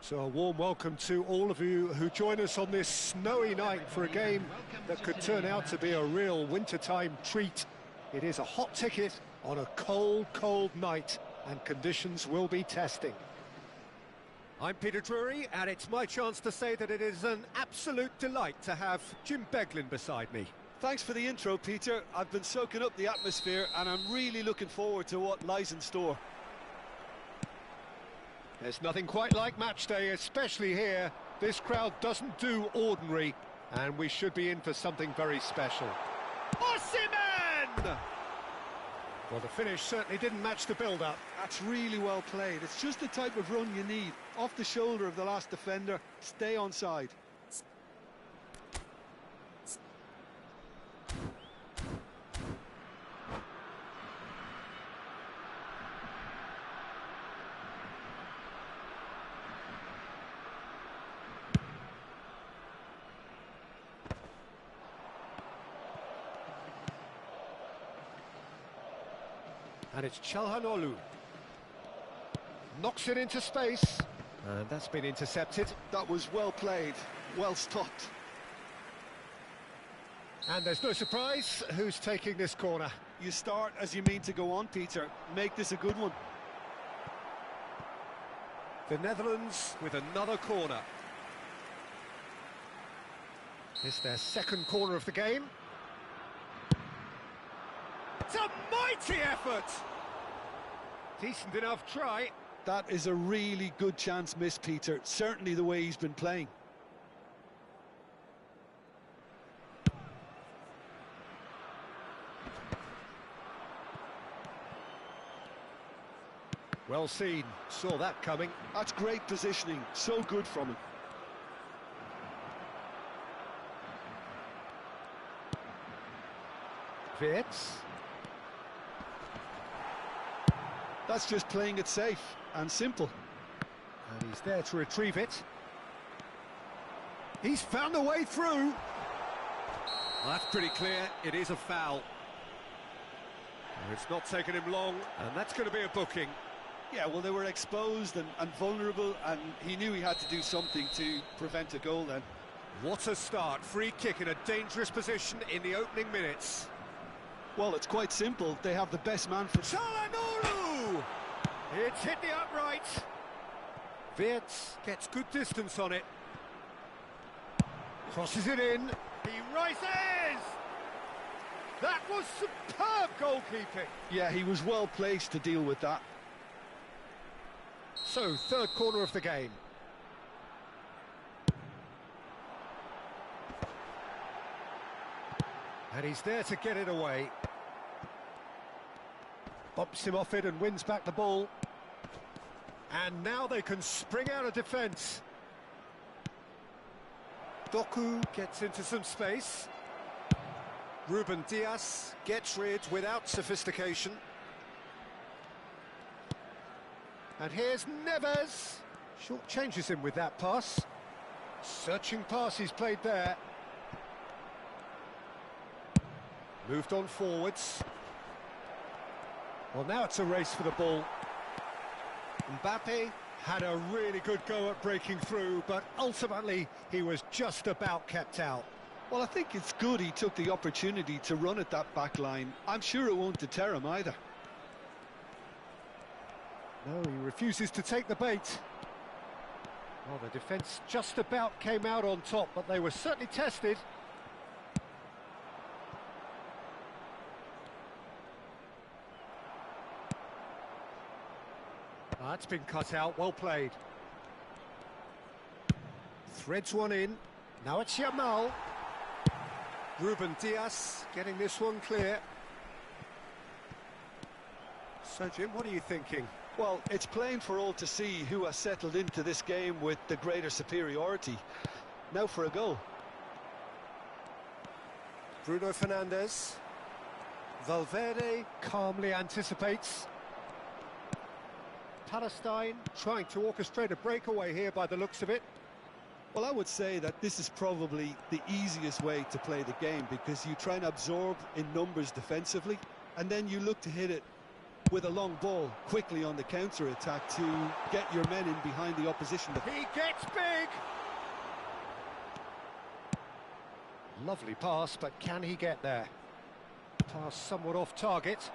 So a warm welcome to all of you who join us on this snowy night for a game that could turn out to be a real wintertime treat. It is a hot ticket on a cold, cold night, and conditions will be testing. I'm Peter Drury, and it's my chance to say that it is an absolute delight to have Jim Beglin beside me. Thanks for the intro, Peter. I've been soaking up the atmosphere, and I'm really looking forward to what lies in store. There's nothing quite like match day, especially here. This crowd doesn't do ordinary, and we should be in for something very special. Osimhen! Well, the finish certainly didn't match the build-up. That's really well played. It's just the type of run you need. Off the shoulder of the last defender, stay onside. And it's Çalhanoğlu. Knocks it into space. And that's been intercepted. That was well played, well stopped. And there's no surprise who's taking this corner. You start as you mean to go on, Peter. Make this a good one. The Netherlands with another corner. It's their second corner of the game. It's a mighty effort! Decent enough try. That is a really good chance missed, Peter. Certainly the way he's been playing. Well seen. Saw that coming. That's great positioning. So good from him. Wirtz. That's just playing it safe and simple. And he's there to retrieve it. He's found a way through. Well, that's pretty clear. It is a foul. It's not taken him long, and that's going to be a booking. Yeah, well, they were exposed and vulnerable, and he knew he had to do something to prevent a goal then. What a start. Free kick in a dangerous position in the opening minutes. Well, it's quite simple. They have the best man for... Çalhanoğlu! It's hit the upright. Wirtz gets good distance on it. Crosses it in. He rises! That was superb goalkeeping. Yeah, he was well placed to deal with that. So, third corner of the game. And he's there to get it away. Bumps him off it and wins back the ball. And now they can spring out of defence. Doku gets into some space. Ruben Dias gets rid without sophistication. And here's Neves. Short changes him with that pass. Searching pass he's played there. Moved on forwards. Well, now it's a race for the ball. Mbappe had a really good go at breaking through, but ultimately he was just about kept out. Well, I think it's good he took the opportunity to run at that back line. I'm sure it won't deter him either. No, he refuses to take the bait. Well, the defence just about came out on top, but they were certainly tested. That's been cut out, well played. Threads one in, now it's Yamal. Ruben Dias getting this one clear. So Jim, what are you thinking? Well, it's plain for all to see who has settled into this game with the greater superiority. Now for a goal. Bruno Fernandes. Valverde calmly anticipates. Palestine trying to orchestrate a breakaway here by the looks of it. Well, I would say that this is probably the easiest way to play the game, because you try and absorb in numbers defensively, and then you look to hit it with a long ball quickly on the counter-attack to get your men in behind the opposition. He gets big! Lovely pass, but can he get there? Pass somewhat off target.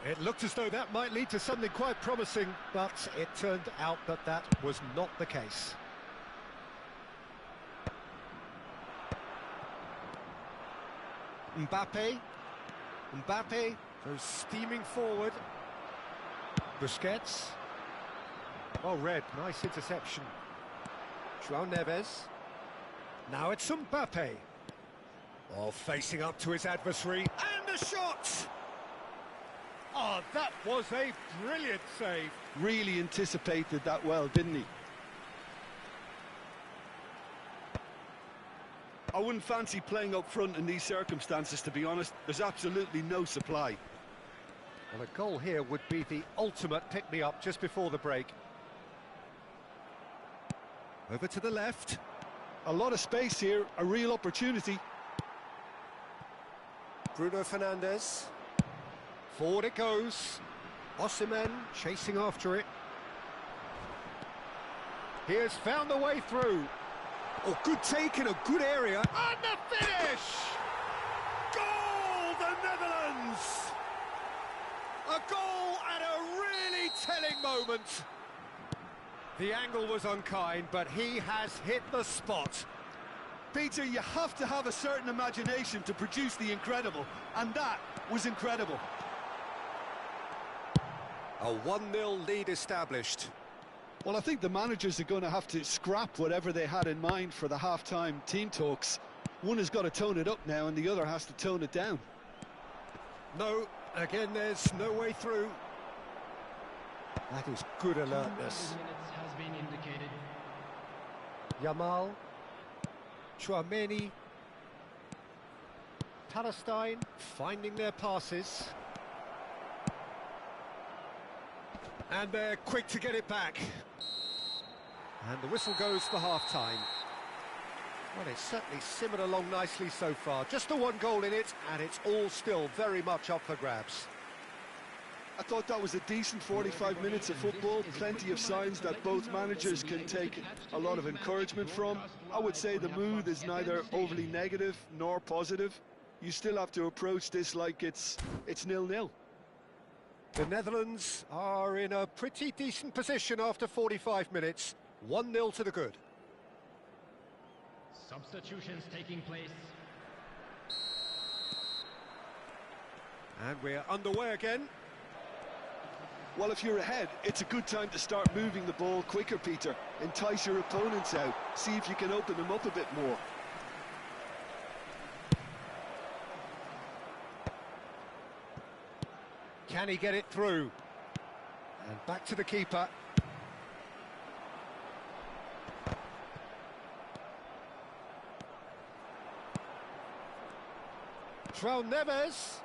It looked as though that might lead to something quite promising, but it turned out that that was not the case. Mbappe goes steaming forward. Busquets. Well read, nice interception. João Neves. Now it's Mbappe. Oh, facing up to his adversary, and a shot! Oh, that was a brilliant save. Really anticipated that well, didn't he? I wouldn't fancy playing up front in these circumstances, to be honest. There's absolutely no supply. Well, a goal here would be the ultimate pick-me-up just before the break. Over to the left. A lot of space here, a real opportunity. Bruno Fernandes. Forward it goes. Osimhen chasing after it. He has found the way through. Oh, good take in a good area. And the finish! Goal, the Netherlands! A goal at a really telling moment. The angle was unkind, but he has hit the spot. Peter, you have to have a certain imagination to produce the incredible, and that was incredible. A 1-0 lead established. Well, I think the managers are going to have to scrap whatever they had in mind for the half-time team talks. One has got to tone it up now, and the other has to tone it down. No, again, there's no way through. That is good alertness. Yamal, Chouameni, Palestine finding their passes. And they're quick to get it back. And the whistle goes for half-time. Well, it's certainly simmered along nicely so far. Just the one goal in it, and it's all still very much up for grabs. I thought that was a decent 45 minutes of football. Plenty of signs that both managers can take a lot of encouragement from. I would say the mood is neither overly negative nor positive. You still have to approach this like it's 0-0. The Netherlands are in a pretty decent position after 45 minutes. 1-0 to the good. Substitutions taking place. And we're underway again. Well, if you're ahead, it's a good time to start moving the ball quicker, Peter. Entice your opponents out. See if you can open them up a bit more. Can he get it through? And back to the keeper. João Neves.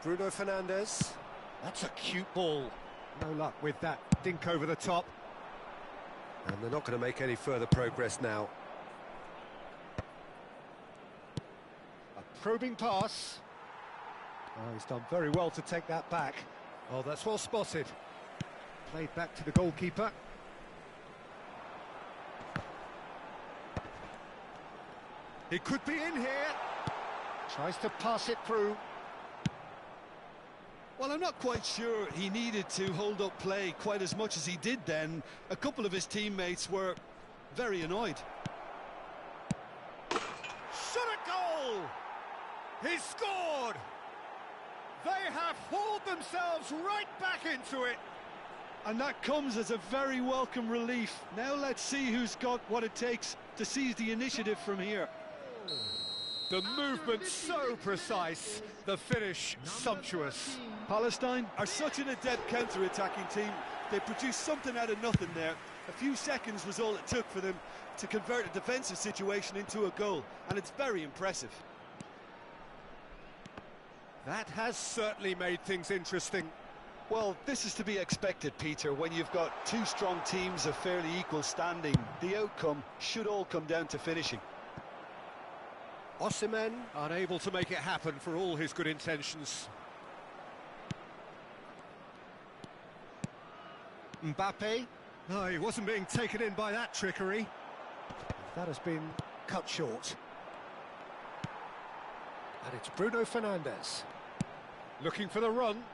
Bruno Fernandes. That's a cute ball. No luck with that dink over the top. And they're not going to make any further progress now. A probing pass. Oh, he's done very well to take that back. Oh, that's well spotted. Played back to the goalkeeper. He could be in here. Tries to pass it through. Well, I'm not quite sure he needed to hold up play quite as much as he did then. A couple of his teammates were very annoyed. Shot a goal! He's scored! They have hauled themselves right back into it. And that comes as a very welcome relief. Now let's see who's got what it takes to seize the initiative from here. The movement so precise, the finish sumptuous. Palestine are such an adept counter-attacking team. They produced something out of nothing there. A few seconds was all it took for them to convert a defensive situation into a goal, and it's very impressive. That has certainly made things interesting. Well, this is to be expected, Peter, when you've got two strong teams of fairly equal standing. The outcome should all come down to finishing. Osimhen unable to make it happen for all his good intentions. Mbappe. No, he wasn't being taken in by that trickery. That has been cut short. And it's Bruno Fernandes. Looking for the run.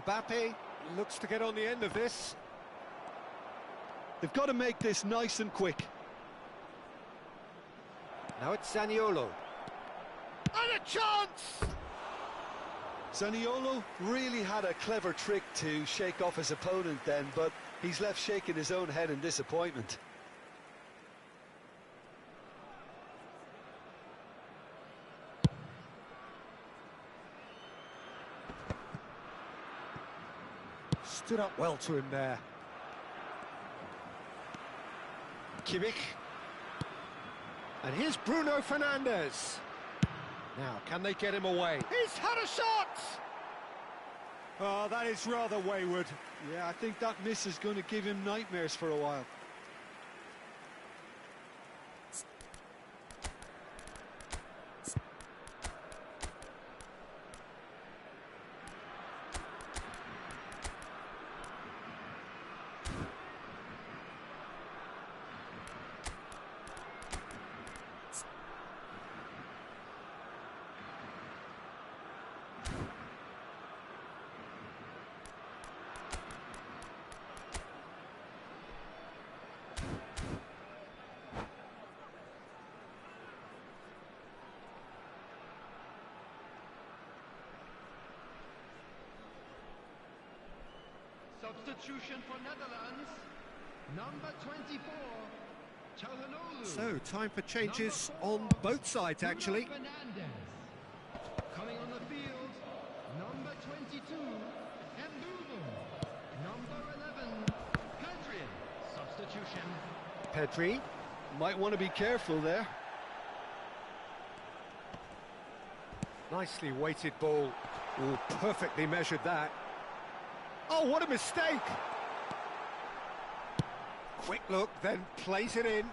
Mbappe looks to get on the end of this. They've got to make this nice and quick. Now it's Zaniolo. And a chance! Zaniolo really had a clever trick to shake off his opponent then, but he's left shaking his own head in disappointment. Stood up well to him there. Kimmich. And here's Bruno Fernandes. Now, can they get him away? He's had a shot! Oh, that is rather wayward. Yeah, I think that miss is going to give him nightmares for a while. Substitution for Netherlands, number 24, Çalhanoğlu. So, time for changes on both sides, actually. Fernandes. Coming on the field, number 22, Mbumo. Number 11, Pedri. Substitution. Pedri. Might want to be careful there. Nicely weighted ball. Oh, perfectly measured that. Oh, what a mistake! Quick look, then plays it in.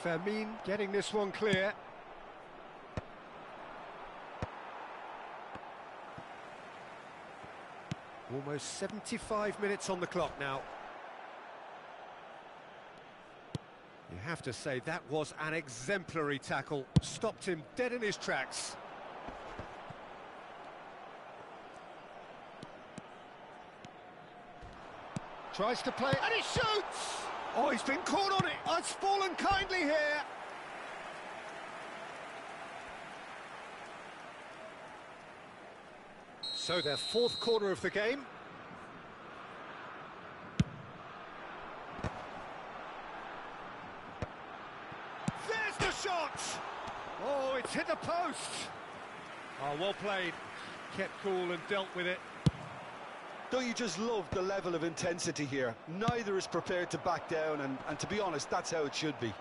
Fermin getting this one clear. Almost 75 minutes on the clock now. You have to say that was an exemplary tackle. Stopped him dead in his tracks. Tries to play, and he shoots! Oh, he's been caught on it. Oh, it's fallen kindly here. So their fourth corner of the game. There's the shot! Oh, it's hit the post. Oh, well played. Kept cool and dealt with it. Don't you just love the level of intensity here? Neither is prepared to back down, and to be honest, that's how it should be.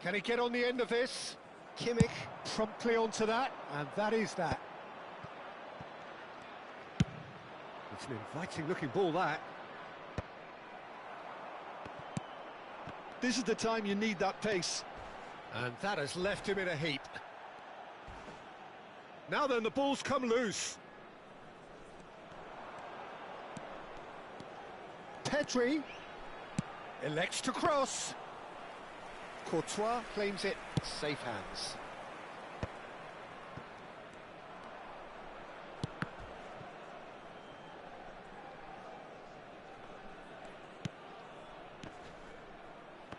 Can he get on the end of this? Kimmich promptly onto that, and that is that. It's an inviting looking ball, that. This is the time you need that pace. And that has left him in a heap. Now then, the ball's come loose. Pedri elects to cross. Courtois claims it, safe hands.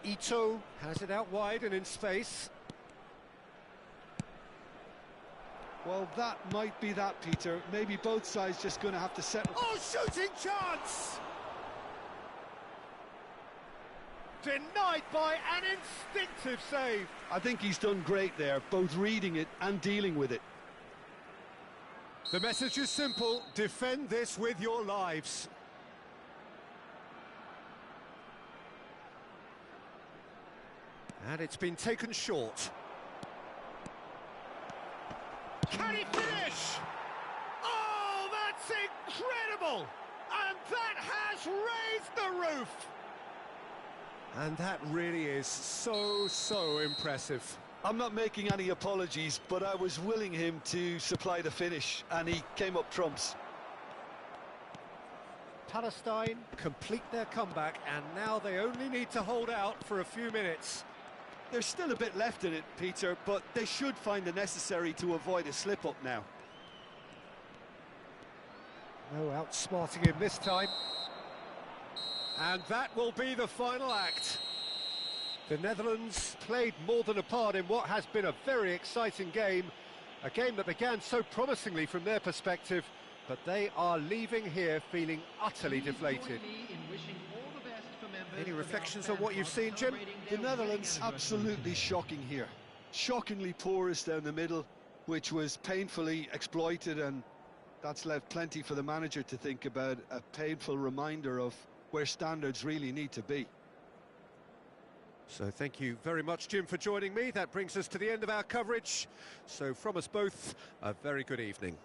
Ito has it out wide and in space. Well, that might be that, Peter. Maybe both sides just going to have to settle. Oh, shooting chance! Denied by an instinctive save. I think he's done great there, both reading it and dealing with it. The message is simple: defend this with your lives. And it's been taken short. Can he finish? Oh, that's incredible! And That has raised the roof! And that really is so impressive. I'm not making any apologies, but I was willing him to supply the finish, and he came up trumps. Palestine complete their comeback, and now they only need to hold out for a few minutes. There's still a bit left in it, Peter, but they should find the necessary to avoid a slip-up now. No outsmarting him this time. And that will be the final act. The Netherlands played more than a part in what has been a very exciting game. A game that began so promisingly from their perspective, but they are leaving here feeling utterly deflated. Any reflections on what you've seen, Jim? The Netherlands absolutely shocking here. Shockingly porous down the middle, which was painfully exploited, and that's left plenty for the manager to think about. A painful reminder of where standards really need to be. So thank you very much, Jim, for joining me. That brings us to the end of our coverage. So from us both, a very good evening.